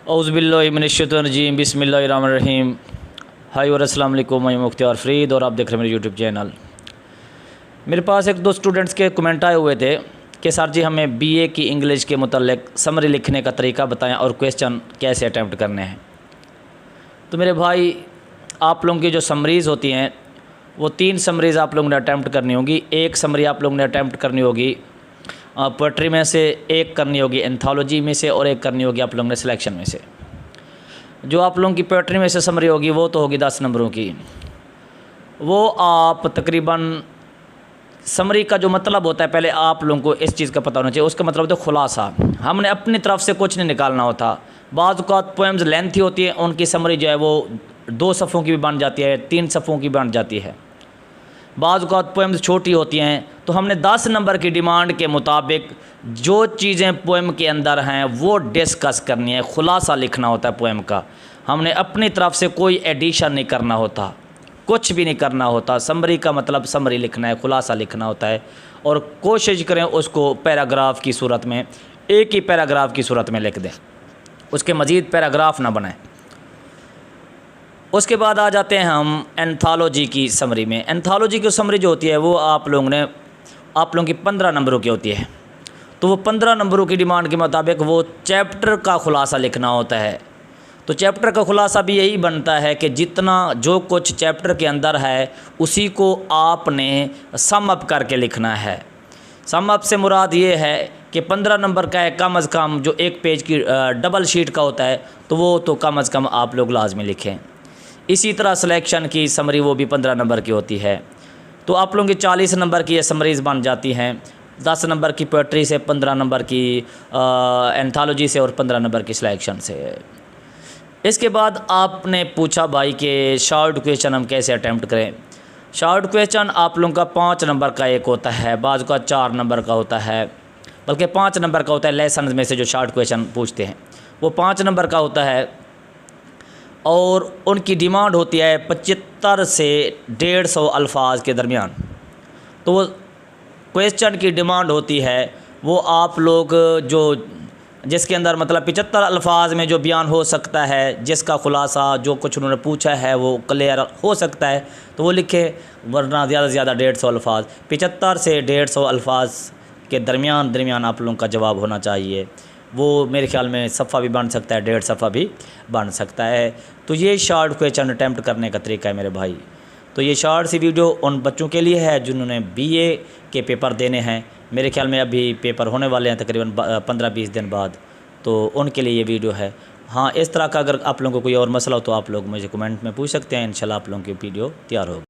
औज़ुबिल्लाहिमिनश्शैतानिर्रजीम बिस्मिल्लाहिर्रहमानिर्रहीम। हाय और अस्सलाम वालेकुम, मैं मुख्तियार फ़रीद और आप देख रहे हैं मेरे यूट्यूब चैनल। मेरे पास एक दो स्टूडेंट्स के कमेंट आए हुए थे कि सर जी हमें बीए की इंग्लिश के मुतल्लिक समरी लिखने का तरीका बताएं और क्वेश्चन कैसे अटैम्प्ट करने हैं। तो मेरे भाई, आप लोगों की जो समरीज़ होती हैं वो 3 समरीज़ आप लोगों ने अटैम्प्ट करनी होगी। एक समरी आप लोगों ने अटैम्प्ट करनी होगी पोएट्री में से, एक करनी होगी एंथोलॉजी में से और एक करनी होगी आप लोगों ने सिलेक्शन में से। जो आप लोगों की पोएट्री में से समरी होगी वो तो होगी 10 नंबरों की। वो आप तकरीबन समरी का जो मतलब होता है, पहले आप लोगों को इस चीज़ का पता होना चाहिए। उसका मतलब होता है खुलासा। हमने अपनी तरफ से कुछ नहीं निकालना होता। बाज़ औक़ात पोएम्स लेंथी होती है, उनकी समरी जो है वो 2 सफ़ों की भी बन जाती है, 3 सफ़ों की बन जाती है। बाज़ औक़ात पोएम्स छोटी होती हैं, तो हमने 10 नंबर की डिमांड के मुताबिक जो चीज़ें पोएम के अंदर हैं वो डिस्कस करनी है। खुलासा लिखना होता है पोएम का। हमने अपनी तरफ से कोई एडिशन नहीं करना होता, कुछ भी नहीं करना होता। समरी का मतलब समरी लिखना है, खुलासा लिखना होता है। और कोशिश करें उसको पैराग्राफ की सूरत में, एक ही पैराग्राफ की सूरत में लिख दें, उसके मज़ीद पैराग्राफ ना बनाएं। उसके बाद आ जाते हैं हम एंथोलॉजी की समरी में। एंथोलॉजी की समरी जो होती है वो आप लोगों की 15 नंबरों की होती है। तो वो 15 नंबरों की डिमांड के मुताबिक वो चैप्टर का खुलासा लिखना होता है। तो चैप्टर का खुलासा भी यही बनता है कि जितना जो कुछ चैप्टर के अंदर है उसी को आपने सम अप करके लिखना है। सम अप से मुराद ये है कि 15 नंबर का है, कम अज़ कम जो एक पेज की डबल शीट का होता है तो वो तो कम अज़ कम आप लोग लाजमी लिखें। इसी तरह सिलेक्शन की समरी वो भी 15 नंबर की होती है। तो आप लोगों की 40 नंबर की ये समरीज़ बन जाती हैं। 10 नंबर की पोएट्री से, 15 नंबर की एंथोलॉजी से और 15 नंबर की सिलेक्शन से। इसके बाद आपने पूछा भाई कि शॉर्ट क्वेश्चन हम कैसे अटैम्प्ट करें। शॉर्ट क्वेश्चन आप लोगों का 5 नंबर का एक होता है, बाज़ का 4 नंबर का होता है, बल्कि 5 नंबर का होता है। लेसन में से जो शॉर्ट क्वेश्चन पूछते हैं वो 5 नंबर का होता है और उनकी डिमांड होती है 75 से 150 अल्फाज के दरमियान। तो वो क्वेश्चन की डिमांड होती है वो आप लोग जो जिसके अंदर मतलब 75 अल्फाज में जो बयान हो सकता है, जिसका खुलासा जो कुछ उन्होंने पूछा है वो क्लियर हो सकता है तो वो लिखे, वरना ज़्यादा से ज़्यादा 150 अल्फाज, 75 से 150 अल्फाज के दरमियान आप लोगों का जवाब होना चाहिए। वो मेरे ख्याल में सफ़ा भी बन सकता है, 1.5 सफ़ा भी बन सकता है। तो ये शॉर्ट क्वेश्चन अटैम्प्ट करने का तरीका है मेरे भाई। तो ये शॉर्ट सी वीडियो उन बच्चों के लिए है जिन्होंने बीए के पेपर देने हैं। मेरे ख्याल में अभी पेपर होने वाले हैं तकरीबन 15-20 दिन बाद, तो उनके लिए ये वीडियो है। हाँ, इस तरह का अगर आप लोगों को कोई और मसला हो तो आप लोग मुझे कमेंट में पूछ सकते हैं। इंशाल्लाह आप लोगों की वीडियो तैयार होगी।